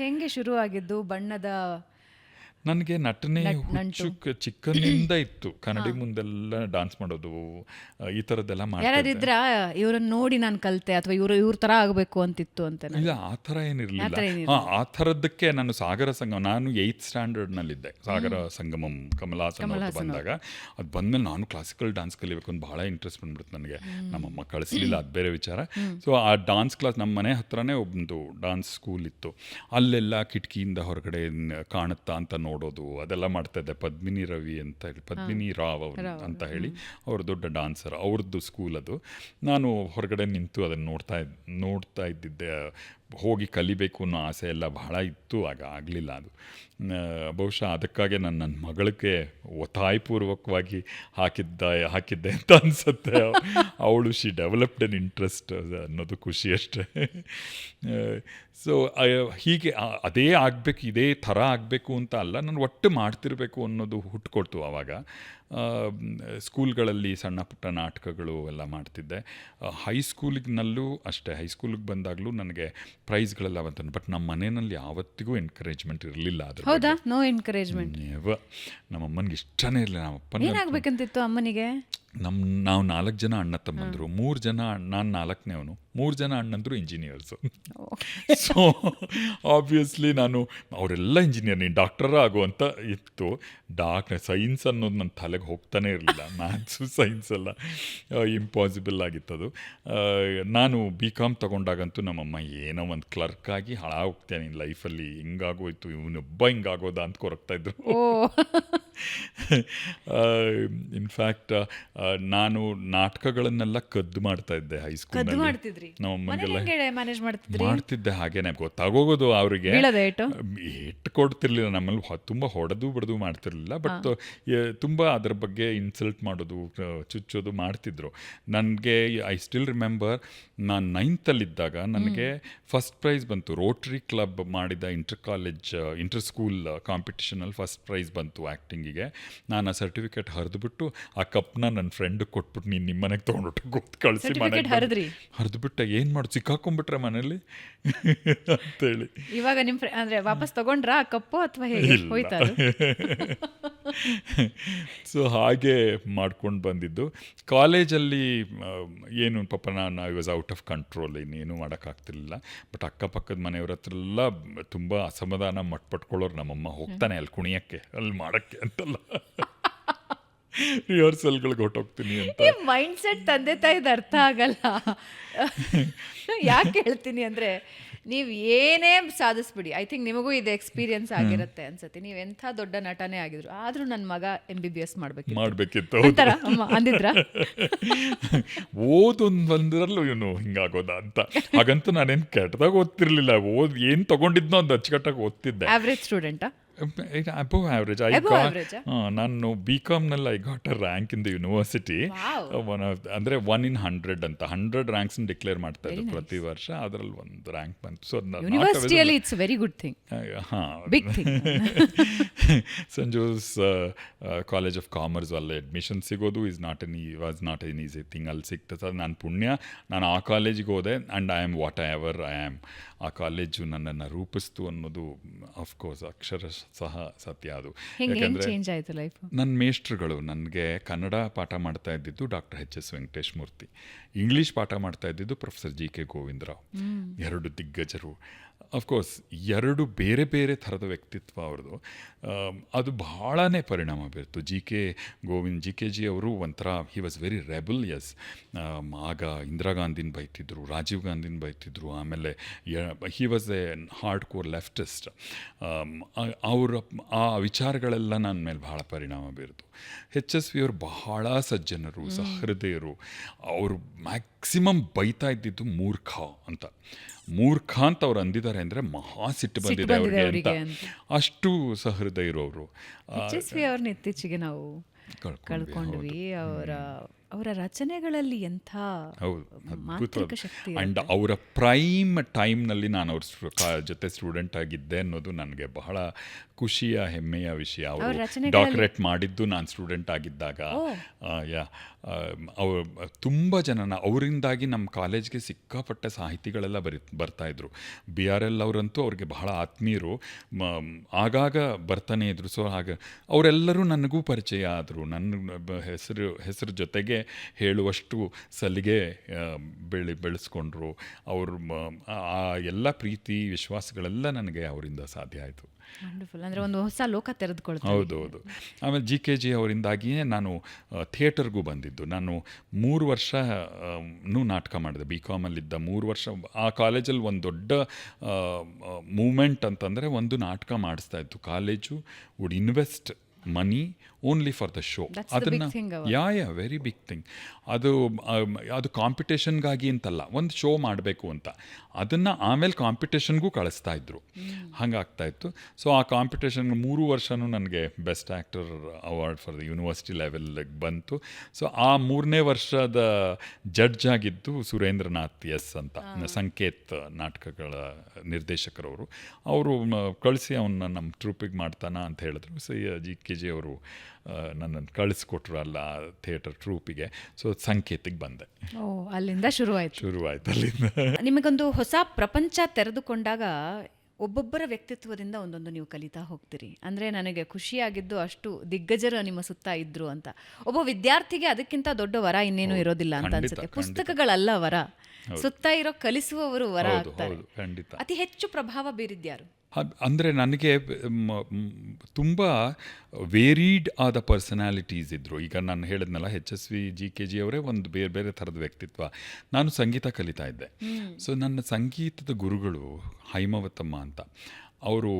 ಹೆಂಗೆ ಶುರು ಆಗಿದ್ದು ಬಣ್ಣದ ನನಗೆ ನಟನೆ ನಂಟು? ಹುಚ್ಚು ಚಿಕ್ಕನಿಂದ ಇತ್ತು. ಕನ್ನಡಿ ಮುಂದೆಲ್ಲ ಡಾನ್ಸ್ ಮಾಡೋದು, ಈ ಥರದ್ದೆಲ್ಲ ಮಾಡ್ತಾ ಇದ್ದೆ. ಯಾರಾದಿದ್ರ ಇವ್ರನ್ನ ನೋಡಿ ನಾನು ಕಲಿತೆ ಅಥವಾ ಇವ್ರ ತರ ಆಗಬೇಕು ಅಂತಿತ್ತು ಅಂತ? ಇಲ್ಲ, ಆ ಥರ ಏನಿರಲಿಲ್ಲ. ಆ ಥರ ಏನಿರ್ಲಿಲ್ಲ. ಆ ಥರದ್ದಕ್ಕೆ ನಾನು ಸಾಗರ ಸಂಗಮ, ನಾನು 8th ಸ್ಟ್ಯಾಂಡರ್ಡ್ನಲ್ಲಿದ್ದೆ. ಸಾಗರ ಸಂಗಮಂ ಕಮಲಾಸನ್ ಅವ್ರದ್ದು ಬಂದಾಗ, ಅದು ಬಂದಮೇಲೆ ನಾನು ಕ್ಲಾಸಿಕಲ್ ಡಾನ್ಸ್ ಕಲಿಬೇಕು ಅಂತ ಭಾಳ ಇಂಟ್ರೆಸ್ಟ್ ಬಂದ್ಬಿಡ್ತು ನನಗೆ. ನಮ್ಮಮ್ಮ ಕಳಿಸ್ಲಿಲ್ಲ, ಅದು ಬೇರೆ ವಿಚಾರ. ಸೊ ಆ ಡಾನ್ಸ್ ಕ್ಲಾಸ್ ನಮ್ಮ ಮನೆ ಹತ್ರನೇ ಒಂದು ಡಾನ್ಸ್ ಸ್ಕೂಲ್ ಇತ್ತು. ಅಲ್ಲೆಲ್ಲ ಕಿಟಕಿಯಿಂದ ಹೊರಗಡೆ ಕಾಣುತ್ತಾ ಅಂತ ನೋಡೋದು, ಅದೆಲ್ಲ ಮಾಡ್ತಾ ಇದ್ದೆ. ಪದ್ಮಿನಿ ರವಿ ಅಂತ ಹೇಳಿ, ಪದ್ಮಿನಿ ರಾವ್ ಅವರು ಅಂತ ಹೇಳಿ, ಅವರು ದೊಡ್ಡ ಡಾನ್ಸರ್, ಅವ್ರದ್ದು ಸ್ಕೂಲ್ ಅದು. ನಾನು ಹೊರಗಡೆ ನಿಂತು ಅದನ್ನು ನೋಡ್ತಾ ಇದ್ದಿದ್ದೆ. ಹೋಗಿ ಕಲಿಬೇಕು ಅನ್ನೋ ಆಸೆ ಎಲ್ಲ ಬಹಳ ಇತ್ತು, ಆಗ ಆಗಲಿಲ್ಲ ಅದು. ಬಹುಶಃ ಅದಕ್ಕಾಗಿ ನನ್ನ ಮಗಳಿಗೆ ಒತ್ತಾಯಪೂರ್ವಕವಾಗಿ ಹಾಕಿದ್ದೆ ಅಂತ ಅನಿಸುತ್ತೆ. ಅವಳು ಶಿ ಡೆವಲಪ್ಡ್ ಎನ್ ಇಂಟ್ರೆಸ್ಟ್ ಅನ್ನೋದು ಖುಷಿ ಅಷ್ಟೇ. ಸೊ ಹೀಗೆ ಅದೇ ಆಗಬೇಕು, ಇದೇ ಥರ ಆಗಬೇಕು ಅಂತ ಅಲ್ಲ, ನಾನು ಒಟ್ಟು ಮಾಡ್ತಿರಬೇಕು ಅನ್ನೋದು ಹುಟ್ಟುಕೊಡ್ತು ಆವಾಗ. ಸ್ಕೂಲ್ಗಳಲ್ಲಿ ಸಣ್ಣ ಪುಟ್ಟ ನಾಟಕಗಳು ಎಲ್ಲ ಮಾಡ್ತಿದ್ದೆ. ಹೈಸ್ಕೂಲಿನಲ್ಲೂ ಅಷ್ಟೇ, ಹೈಸ್ಕೂಲಿಗೆ ಬಂದಾಗಲೂ ನನಗೆ ಪ್ರೈಸ್ಗಳೆಲ್ಲ ಬಂತು. ಬಟ್ ನಮ್ಮ ಮನೆಯಲ್ಲಿ ಯಾವತ್ತಿಗೂ ಎನ್ಕರೇಜ್ಮೆಂಟ್ ಇರಲಿಲ್ಲ. ಅದ್ರ ಹೌದಾ? No encouragement? ನಮ್ಮಮ್ಮನಿಗೆ ಇಷ್ಟನೇ ಇರಲಿಲ್ಲ. ನಮ್ಮಪ್ಪನ ಏನಾಗಬೇಕಂತಿತ್ತು ಅಮ್ಮನಿಗೆ? ನಾವು 4 ಜನ ಅಣ್ಣ ತಮ್ಮಂದರು, 3 ಜನ, ನಾನು 4ನೇವನು, 3 ಜನ ಅಣ್ಣಂದರು ಇಂಜಿನಿಯರ್ಸು. ಸೊ ಆಬ್ವಿಯಸ್ಲಿ ನಾನು ಅವರೆಲ್ಲ ಇಂಜಿನಿಯರ್, ನೀನು ಡಾಕ್ಟರ ಆಗುವಂತ ಇತ್ತು. ಸೈನ್ಸ್ ಅನ್ನೋದು ನನ್ನ ತಲೆಗೆ ಹೋಗ್ತಾನೆ ಇರಲಿಲ್ಲ. ಮ್ಯಾಥ್ಸು ಸೈನ್ಸ್ ಎಲ್ಲ ಇಂಪಾಸಿಬಲ್ ಆಗಿತ್ತದು. ನಾನು BCom ತೊಗೊಂಡಾಗಂತೂ ನಮ್ಮಮ್ಮ ಏನೋ ಒಂದು ಕ್ಲರ್ಕಾಗಿ ಹಾಳಾಗೋಗ್ತೇನೆ ನಿನ್ನ ಲೈಫಲ್ಲಿ, ಹಿಂಗಾಗೋಯ್ತು, ಇವನೊಬ್ಬ ಹಿಂಗಾಗೋದ ಅಂತ ಕೊರಗ್ತಾಯಿದ್ರು. ಇನ್ಫ್ಯಾಕ್ಟ್ ನಾನು ನಾಟಕಗಳನ್ನೆಲ್ಲ ಕದ್ದು ಮಾಡ್ತಾ ಇದ್ದೆ ಹೈಸ್ಕೂಲ್. ನಮ್ಮಮ್ಮನಿಗೆಲ್ಲ ಮಾಡ್ತಿದ್ದೆ. ಹಾಗೇನೆ ಗೊತ್ತಾಗೋಗೋದು ಅವರಿಗೆ. ಏಟು ಕೊಡ್ತಿರ್ಲಿಲ್ಲ, ನಮ್ಮಲ್ಲಿ ತುಂಬ ಹೊಡೆದು ಬಿಡೋದು ಮಾಡ್ತಿರ್ಲಿಲ್ಲ. ಬಟ್ ತುಂಬ ಅದರ ಬಗ್ಗೆ ಇನ್ಸಲ್ಟ್ ಮಾಡೋದು, ಚುಚ್ಚೋದು ಮಾಡ್ತಿದ್ರು. ನನಗೆ ಐ ಸ್ಟಿಲ್ ರಿಮೆಂಬರ್, ನಾನು 9th ನನಗೆ ಫಸ್ಟ್ ಪ್ರೈಸ್ ಬಂತು. ರೋಟ್ರಿ ಕ್ಲಬ್ ಮಾಡಿದ ಇಂಟರ್ ಸ್ಕೂಲ್ ಕಾಂಪಿಟಿಷನಲ್ಲಿ ಫಸ್ಟ್ ಪ್ರೈಸ್ ಬಂತು ಆ್ಯಕ್ಟಿಂಗಿಗೆ. ನಾನು ಆ ಸರ್ಟಿಫಿಕೇಟ್ ಹರಿದುಬಿಟ್ಟು ಆ ಕಪ್ನ ನನ್ನ ಫ್ರೆಂಡ್ ಕೊಟ್ಬಿಟ್ಟು, ನೀನು ನಿಮ್ಮ ಮನೆಗೆ ತೊಗೊಂಡು ಕಳಿಸಿ, ಮನೆಗೆ ಹರಿದುಬಿಟ್ಟೆ. ಏನು ಮಾಡೋದು, ಸಿಕ್ಕಾಕೊಂಡ್ಬಿಟ್ರೆ ಮನೇಲಿ ಅಂತೇಳಿ. ಇವಾಗ ನಿಮ್ಮ ಅಂದರೆ ವಾಪಸ್ ತಗೊಂಡ್ರ ಆ ಕಪ್ಪು ಅಥವಾ ಹೇಗೆ ಹೋಯ್ತಾ? ಸೊ ಹಾಗೆ ಮಾಡ್ಕೊಂಡು ಬಂದಿದ್ದು. ಕಾಲೇಜಲ್ಲಿ ಏನು ಪಾಪ ನಾನು I was out of control, ಇನ್ನೇನು ಮಾಡೋಕ್ಕಾಗ್ತಿರ್ಲಿಲ್ಲ. ಬಟ್ ಅಕ್ಕಪಕ್ಕದ ಮನೆಯವ್ರ ಹತ್ರ ಎಲ್ಲ ತುಂಬ ಅಸಮಾಧಾನ ಮಟ್ಪಟ್ಕೊಳ್ಳೋರು. ನಮ್ಮಮ್ಮ ಹೋಗ್ತಾನೆ ಅಲ್ಲಿ ಕುಣಿಯೋಕ್ಕೆ, ಅಲ್ಲಿ ಮಾಡೋಕ್ಕೆ ಅಂತೆಲ್ಲ ರಿಹರ್ಸಲ್ಗಳಿಗೆ ಹೊಟ್ಟೋಗ್ತೀನಿ ಅಂತ. ಮೈಂಡ್ ಸೆಟ್ ತಂದೆ ತಾಯಿದ ಅರ್ಥ ಆಗಲ್ಲ. ಯಾಕೆ ಹೇಳ್ತೀನಿ ಅಂದರೆ, ನೀವು ಏನೇ ಸಾಧಿಸ್ಬಿಡಿ, ಐ ಥಿಂಕ್ ನಿಮಗೂ ಇದು ಎಕ್ಸ್ಪೀರಿಯನ್ಸ್ ಆಗಿರುತ್ತೆ ಅನ್ಸುತ್ತೆ. ನೀವು ಎಂಥ ದೊಡ್ಡ ನಟನೇ ಆಗಿದ್ರು, ಆದರೂ ನನ್ನ ಮಗ MBBS ಮಾಡಬೇಕಿತ್ತು ಅಂದಿದ್ರ? ಓದೊಂದ್ರಲ್ಲೂ ಇವನು ಹಿಂಗಾಗೋದ ಅಂತ. ಹಾಗಂತೂ ನಾನೇನು ಕೆಟ್ಟದಾಗ ಓದ್ತಿರ್ಲಿಲ್ಲ. ಏನು ತಗೊಂಡಿದ್ನೋ ಒಂದು ಅಚ್ಚುಕಟ್ಟಾಗಿ ಓದ್ತಿದ್ದೆ. ಆವ್ರೇಜ್ ಸ್ಟೂಡೆಂಟಾ? Above average. ನಾನು BComನಲ್ಲಿ I got a rank in the university. ಅಂದರೆ 1 in 100 ಅಂತ 100 ರ್ಯಾಂಕ್ಸ್ ಡಿಕ್ಲೇರ್ ಮಾಡ್ತಾ ಇದ್ರು ಪ್ರತಿ ವರ್ಷ. ಅದರಲ್ಲಿ ಒಂದು ರ್ಯಾಂಕ್ ಬಂತು. ಸೊ ಯೂನಿವರ್ಸಿಟಿಯಲ್ಲಿ it's very good thing. Big thing. Saint Joseph college of commerce ಅಲ್ಲಿ ಅಡ್ಮಿಷನ್ ಸಿಗೋದು was not an easy thing. ಅಲ್ಲಿ ಸಿಗ್ತದೆ. ನಾನು ಪುಣ್ಯ, ನಾನು ಆ ಕಾಲೇಜಿಗೆ ಹೋದೆ. And I am whatever I am. ಆ ಕಾಲೇಜು ನನ್ನನ್ನು ರೂಪಿಸ್ತು ಅನ್ನೋದು ಅಫ್ಕೋರ್ಸ್ ಅಕ್ಷರಶಃ ಸತ್ಯ. ಅದು ಯಾಕಂದರೆ ನನ್ನ ಮೇಷ್ಟ್ರುಗಳು ನನಗೆ ಕನ್ನಡ ಪಾಠ ಮಾಡ್ತಾ ಇದ್ದಿದ್ದು ಡಾಕ್ಟರ್ H.S. ವೆಂಕಟೇಶ್ ಮೂರ್ತಿ, ಇಂಗ್ಲೀಷ್ ಪಾಠ ಮಾಡ್ತಾ ಇದ್ದಿದ್ದು ಪ್ರೊಫೆಸರ್ G.K. ಗೋವಿಂದರಾವ್. 2 ದಿಗ್ಗಜರು. ಅಫ್ಕೋರ್ಸ್ 2 ಬೇರೆ ಬೇರೆ ಥರದ ವ್ಯಕ್ತಿತ್ವ ಅವ್ರದ್ದು. ಅದು ಬಹಳನೇ ಪರಿಣಾಮ ಬೀರ್ತು. G.K. ಅವರು ಒಂಥರ ಹಿ ವಾಸ್ ವೆರಿ ರೆಬಲಿಯಸ್. ಆಗ ಇಂದಿರಾ ಗಾಂಧಿನ ಬೈತಿದ್ರು, ರಾಜೀವ್ ಗಾಂಧಿನ ಬೈತಿದ್ರು. ಆಮೇಲೆ he was A hard core leftist. ಅವರ ಆ ವಿಚಾರಗಳೆಲ್ಲ ನನ್ನ ಮೇಲೆ ಬಹಳ ಪರಿಣಾಮ ಬೀರ್ತು. HSV ಅವರು ಬಹಳ ಸಜ್ಜನರು, ಸಹೃದಯರು. ಅವರು ಮ್ಯಾಕ್ಸಿಮಮ್ ಬೈತಾ ಇದ್ದಿದ್ದು ಮೂರ್ಖ ಅಂತ. ಮೂರ್ಖ ಅಂತ ಅವ್ರು ಅಂದಿದ್ದಾರೆ ಅಂದರೆ ಮಹಾ ಸಿಟ್ಟು ಬಂದಿದೆ ಅವ್ರಿಗೆ ಅಂತ. ಅಷ್ಟು ಸಹೃದಯರು ಅವರು. HSV ಅವ್ರನ್ನ ಇತ್ತೀಚೆಗೆ ನಾವು ಕಳ್ಕೊಂಡ್ವಿ. ಅವರ ಅವರ ರಚನೆಗಳಲ್ಲಿ ಎಂಥ ಹೌದು, ಮಾಂತ್ರಿಕ ಶಕ್ತಿ ಆ್ಯಂಡ್ ಅವರ ಪ್ರೈಮ್ ಟೈಮ್ನಲ್ಲಿ ನಾನು ಅವ್ರ ಜೊತೆ ಸ್ಟೂಡೆಂಟ್ ಆಗಿದ್ದೆ ಅನ್ನೋದು ನನಗೆ ಬಹಳ ಖುಷಿಯ ಹೆಮ್ಮೆಯ ವಿಷಯ. ಅವರು ಡಾಕ್ಟರೇಟ್ ಮಾಡಿದ್ದು ನಾನು ಸ್ಟೂಡೆಂಟ್ ಆಗಿದ್ದಾಗ. ಅವ್ರು ತುಂಬ ಜನನ ಅವರಿಂದಾಗಿ ನಮ್ಮ ಕಾಲೇಜ್ಗೆ ಸಿಕ್ಕಾಪಟ್ಟೆ ಸಾಹಿತಿಗಳೆಲ್ಲ ಬರ್ತಾಯಿದ್ರು. BRL ಅವರಂತೂ ಅವ್ರಿಗೆ ಬಹಳ ಆತ್ಮೀಯರು, ಆಗಾಗ ಬರ್ತಾನೆ ಇದ್ರು. ಸೊ ಹಾಗೆ ಅವರೆಲ್ಲರೂ ನನಗೂ ಪರಿಚಯ ಆದರು. ನನ್ನ ಹೆಸರು ಜೊತೆಗೆ ಹೇಳುವಷ್ಟು ಸಲಿಗೆ ಬೆಳೆಸ್ಕೊಂಡ್ರು. ಅವರು ಆ ಎಲ್ಲ ಪ್ರೀತಿ ವಿಶ್ವಾಸಗಳೆಲ್ಲ ನನಗೆ ಅವರಿಂದ ಸಾಧ್ಯ ಆಯಿತು. ವಂಡರ್ಫುಲ್. ಅಂದರೆ ಒಂದು ಹೊಸ ಲೋಕ ತೆರೆದುಕೊಳ್ತಾರೆ. ಹೌದು. ಆಮೇಲೆ GKG ಅವರಿಂದಾಗಿಯೇ ನಾನು ಥಿಯೇಟರ್ಗೂ ಬಂದಿದ್ದು. ನಾನು 3 ವರ್ಷ ನಾಟಕ ಮಾಡಿದೆ. BComಲ್ಲಿದ್ದ 3 ವರ್ಷ ಆ ಕಾಲೇಜಲ್ಲಿ ಒಂದು ದೊಡ್ಡ ಮೂಮೆಂಟ್ ಅಂತಂದರೆ ಒಂದು ನಾಟಕ ಮಾಡಿಸ್ತಾ ಇತ್ತು. College would invest money only for the show. ಅದನ್ನು ವೆರಿ ಬಿಗ್ ಥಿಂಗ್. ಅದು ಕಾಂಪಿಟೇಷನ್ಗಾಗಿ ಅಂತಲ್ಲ, ಒಂದು ಶೋ ಮಾಡಬೇಕು ಅಂತ. ಅದನ್ನು ಆಮೇಲೆ ಕಾಂಪಿಟೇಷನ್ಗೂ ಕಳಿಸ್ತಾ ಇದ್ರು. ಹಂಗಾಗ್ತಾಯಿತ್ತು. ಸೊ ಆ ಕಾಂಪಿಟೇಷನ್ಗೆ 3 ವರ್ಷವೂ ನನಗೆ best actor award for the university ಲೆವೆಲ್ಗೆ ಬಂತು. ಸೊ ಆ 3ನೇ ವರ್ಷದ ಜಡ್ಜ್ ಆಗಿದ್ದು ಸುರೇಂದ್ರನಾಥ್ ಎಸ್ ಅಂತ, ಸಂಕೇತ್ ನಾಟಕಗಳ ನಿರ್ದೇಶಕರವರು. ಅವರು ಕಳಿಸಿ ಅವನ್ನ ನಮ್ಮ ಟ್ರೂಪಿಗೆ ಮಾಡ್ತಾನ ಅಂತ ಹೇಳಿದ್ರು. ಸೊ GKG ಅವರು ನನ್ನನ್ನು ಕಳಿಸ್ಕೊಟ್ರು ಅಲ್ಲ ಥಿಯೇಟರ್ ಟ್ರೂಪಿಗೆ. ಸೊ ಸಂಕೇತಿಗೆ ಬಂದೆ. ಅಲ್ಲಿಂದ ಶುರುವಾಯಿತು ಅಲ್ಲಿಂದ. ನಿಮಗೊಂದು ಹೊಸ ಪ್ರಪಂಚ ತೆರೆದುಕೊಂಡಾಗ ಒಬ್ಬೊಬ್ಬರ ವ್ಯಕ್ತಿತ್ವದಿಂದ ಒಂದೊಂದು ನೀವು ಕಲಿತಾ ಹೋಗ್ತೀರಿ. ಅಂದರೆ ನನಗೆ ಖುಷಿಯಾಗಿದ್ದು ಅಷ್ಟು ದಿಗ್ಗಜರು ನಿಮ್ಮ ಸುತ್ತ ಇದ್ರು ಅಂತ. ಒಬ್ಬ ವಿದ್ಯಾರ್ಥಿಗೆ ಅದಕ್ಕಿಂತ ದೊಡ್ಡ ವರ ಇನ್ನೇನು ಇರೋದಿಲ್ಲ ಅಂತ ಅನ್ಸುತ್ತೆ. ಪುಸ್ತಕಗಳಲ್ಲ ವರ, ಸುತ್ತ ಇರೋ ಕಲಿಸುವವರು ವರ ಆಗ್ತಾರೆ. ಅತಿ ಹೆಚ್ಚು ಪ್ರಭಾವ ಬೀರಿದ್ಯಾರು? ಅಂದರೆ ನನಗೆ ತುಂಬ ವೇರಿಡ್ ಆದ ಪರ್ಸನಾಲಿಟೀಸ್ ಇದ್ದರು. ಈಗ ನಾನು ಹೇಳಿದ್ನಲ್ಲ, HSV GKG ಅವರೇ ಒಂದು ಬೇರೆ ಬೇರೆ ಥರದ ವ್ಯಕ್ತಿತ್ವ. ನಾನು ಸಂಗೀತ ಕಲಿತಾ ಇದ್ದೆ. ಸೊ ನನ್ನ ಸಂಗೀತದ ಗುರುಗಳು ಹೈಮವತಮ್ಮ ಅಂತ. ಅವರು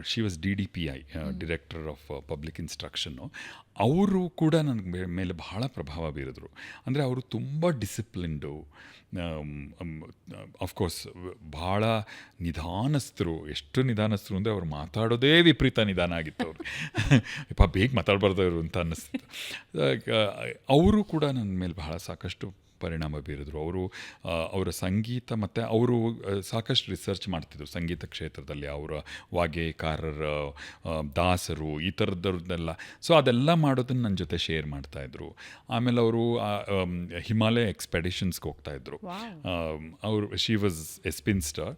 she was DDPI, director of public instruction. ಅವರು ಕೂಡ ನನ್ನ ಮೇಲೆ ಬಹಳ ಪ್ರಭಾವ ಬೀರಿದ್ರು. ಅಂದರೆ ಅವರು ತುಂಬ ಡಿಸಿಪ್ಲಿನ್ಡು, ಅಫ್ಕೋರ್ಸ್ ಭಾಳ ನಿಧಾನಸ್ಥರು. ಎಷ್ಟು ನಿಧಾನಸ್ಥರು ಅಂದರೆ ಅವ್ರು ಮಾತಾಡೋದೇ ವಿಪರೀತ ನಿಧಾನ ಆಗಿತ್ತು. ಅವ್ರು ಬೇಗ ಮಾತಾಡಬಾರ್ದವರು ಅಂತ ಅನ್ನಿಸ್ತಿತ್ತು. ಅವರು ಕೂಡ ನನ್ನ ಮೇಲೆ ಬಹಳ ಸಾಕಷ್ಟು ಪರಿಣಾಮ ಬೀರಿದ್ರು. ಅವರ ಸಂಗೀತ ಮತ್ತು ಅವರು ಸಾಕಷ್ಟು ರಿಸರ್ಚ್ ಮಾಡ್ತಿದ್ರು ಸಂಗೀತ ಕ್ಷೇತ್ರದಲ್ಲಿ. ಅವರ ವಾಗ್ಗೇಯಕಾರರ, ದಾಸರು, ಈ ಥರದ್ದವ್ರದ್ದೆಲ್ಲ. ಸೊ ಅದೆಲ್ಲ ಮಾಡೋದನ್ನು ನನ್ನ ಜೊತೆ ಶೇರ್ ಮಾಡ್ತಾಯಿದ್ರು. ಆಮೇಲೆ ಅವರು ಹಿಮಾಲಯ ಎಕ್ಸ್ಪೆಡಿಷನ್ಸ್ಗೆ ಹೋಗ್ತಾಯಿದ್ರು. ಅವರು she was a spinster.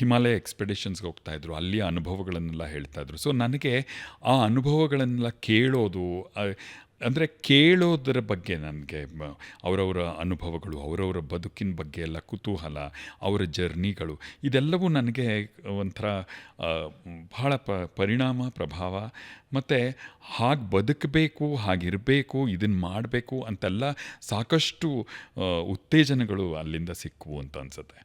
Himalaya ಎಕ್ಸ್ಪೆಡಿಷನ್ಸ್ಗೆ ಹೋಗ್ತಾಯಿದ್ರು. ಅಲ್ಲಿಯ ಅನುಭವಗಳನ್ನೆಲ್ಲ ಹೇಳ್ತಾಯಿದ್ರು. ಸೊ ನನಗೆ ಆ ಅನುಭವಗಳನ್ನೆಲ್ಲ ಕೇಳೋದು, ಅಂದರೆ ಕೇಳೋದರ ಬಗ್ಗೆ ನನಗೆ ಅವರವರ ಅನುಭವಗಳು, ಅವರವರ ಬದುಕಿನ ಬಗ್ಗೆ ಎಲ್ಲ ಕುತೂಹಲ, ಅವರ ಜರ್ನಿಗಳು, ಇದೆಲ್ಲವೂ ನನಗೆ ಒಂಥರ ಬಹಳ ಪ್ರಭಾವ. ಮತ್ತು ಹಾಗೆ ಬದುಕಬೇಕು, ಹಾಗಿರಬೇಕು, ಇದನ್ನು ಮಾಡಬೇಕು ಅಂತೆಲ್ಲ ಸಾಕಷ್ಟು ಉತ್ತೇಜನಗಳು ಅಲ್ಲಿಂದ ಸಿಕ್ಕವು ಅಂತ ಅನ್ಸುತ್ತೆ.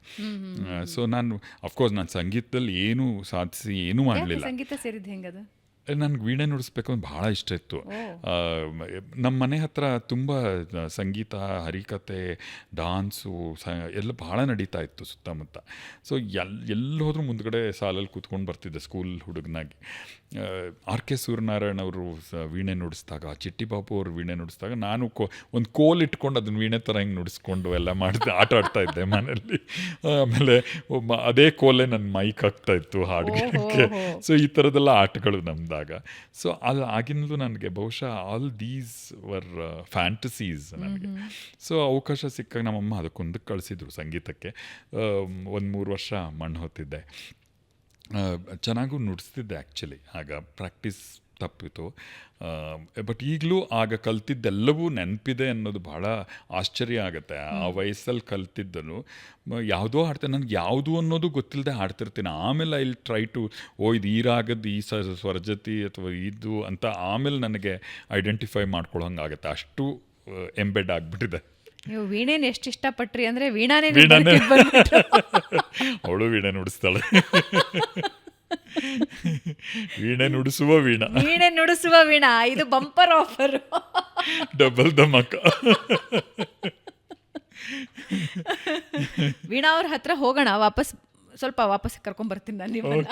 ಸೊ ನಾನು ಅಫ್ಕೋರ್ಸ್ ನಾನು ಸಂಗೀತದಲ್ಲಿ ಏನೂ ಸಾಧಿಸಿ ಏನೂ ಮಾಡಲಿಲ್ಲ. ಸಂಗೀತ ಸೇರಿದ್ದು ಹೆಂಗದು? ನನಗೆ ವೀಣೆ ನುಡಿಸ್ಬೇಕು ಅಂತ ಭಾಳ ಇಷ್ಟ ಇತ್ತು. ನಮ್ಮ ಮನೆ ಹತ್ರ ತುಂಬ ಸಂಗೀತ, ಹರಿಕತೆ, ಡಾನ್ಸು ಎಲ್ಲ ಭಾಳ ನಡೀತಾ ಇತ್ತು ಸುತ್ತಮುತ್ತ. ಸೊ ಎಲ್ಲಿ ಹೋದ್ರೂ ಮುಂದ್ಗಡೆ ಸಾಲಲ್ಲಿ ಕೂತ್ಕೊಂಡು ಬರ್ತಿದ್ದೆ ಸ್ಕೂಲ್ ಹುಡುಗನಾಗಿ. RK ಸೂರ್ಯನಾರಾಯಣ್ ಅವರು ವೀಣೆ ನುಡಿಸಿದಾಗ, ಚಿಟ್ಟಿ ಬಾಬು ಅವರು ವೀಣೆ ನುಡಿಸಿದಾಗ ನಾನು ಒಂದು ಕೋಲ್ ಇಟ್ಕೊಂಡು ಅದನ್ನು ವೀಣೆ ಥರ ಹಿಂಗೆ ನುಡಿಸ್ಕೊಂಡು ಎಲ್ಲ ಮಾಡಿದೆ, ಆಟ ಆಡ್ತಾ ಇದ್ದೆ ಮನೆಯಲ್ಲಿ. ಆಮೇಲೆ ಅದೇ ಕೋಲೇ ನನ್ನ ಮೈಕ್ ಆಗ್ತಾ ಇತ್ತು ಹಾಡುಗಳಿಗೆ. ಸೊ ಈ ಥರದ್ದೆಲ್ಲ ಆಟಗಳು ನಮ್ದಾಗ. ಸೊ ಆಗಿನಲ್ಲೂ ನನಗೆ ಬಹುಶಃ ಆಲ್ ದೀಸ್ ವರ್ ಫ್ಯಾಂಟಸೀಸ್ ನನಗೆ. ಸೊ ಅವಕಾಶ ಸಿಕ್ಕಾಗ ನಮ್ಮಮ್ಮ ಅದಕ್ಕೊಂದಕ್ಕೆ ಕಳಿಸಿದ್ರು ಸಂಗೀತಕ್ಕೆ. 1-3 ವರ್ಷ ಮಣ್ಣು ಹೊತ್ತಿದ್ದೆ. ಚೆನ್ನಾಗೂ ನುಡಿಸ್ತಿದ್ದೆ ಆ್ಯಕ್ಚುಲಿ. ಆಗ ಪ್ರಾಕ್ಟೀಸ್ ತಪ್ಪಿತು. ಬಟ್ ಈಗಲೂ ಆಗ ಕಲ್ತಿದ್ದೆಲ್ಲವೂ ನೆನಪಿದೆ ಅನ್ನೋದು ಭಾಳ ಆಶ್ಚರ್ಯ ಆಗುತ್ತೆ. ಆ ವಯಸ್ಸಲ್ಲಿ ಕಲ್ತಿದ್ದನು ಯಾವುದೋ ಹಾಡ್ತೇನೆ, ನನಗೆ ಯಾವುದು ಅನ್ನೋದು ಗೊತ್ತಿಲ್ಲದೆ ಹಾಡ್ತಿರ್ತೀನಿ. ಆಮೇಲೆ ಇಲ್ಲಿ ಟ್ರೈ ಟು ಇದು ಈ ರಾಗದ್ದು ಈ ಸ್ವರಜತಿ ಅಥವಾ ಇದು ಅಂತ ಆಮೇಲೆ ನನಗೆ ಐಡೆಂಟಿಫೈ ಮಾಡ್ಕೊಳ್ಳೋಂಗಾಗತ್ತೆ. ಅಷ್ಟು ಎಂಬೆಡ್ ಆಗಿಬಿಟ್ಟಿದೆ. ನೀವು ವೀಣೆನ ಎಷ್ಟು ಇಷ್ಟಪಟ್ರಿ ಅಂದರೆ ವೀಣಾನೇ ಅವಳು ವೀಣೆ ನುಡಿಸ್ತಾಳೆ. ವೀಣೆ ನುಡಿಸುವ ವೀಣಾ, ಇದು bumper offer, double dhamaka. Veena ಅವ್ರ ಹತ್ರ ಹೋಗೋಣ, ವಾಪಸ್ ಕರ್ಕೊಂಡ್ ಬರ್ತೀನಿ ನಾನು ನಿಮ್ಮನ್ನ.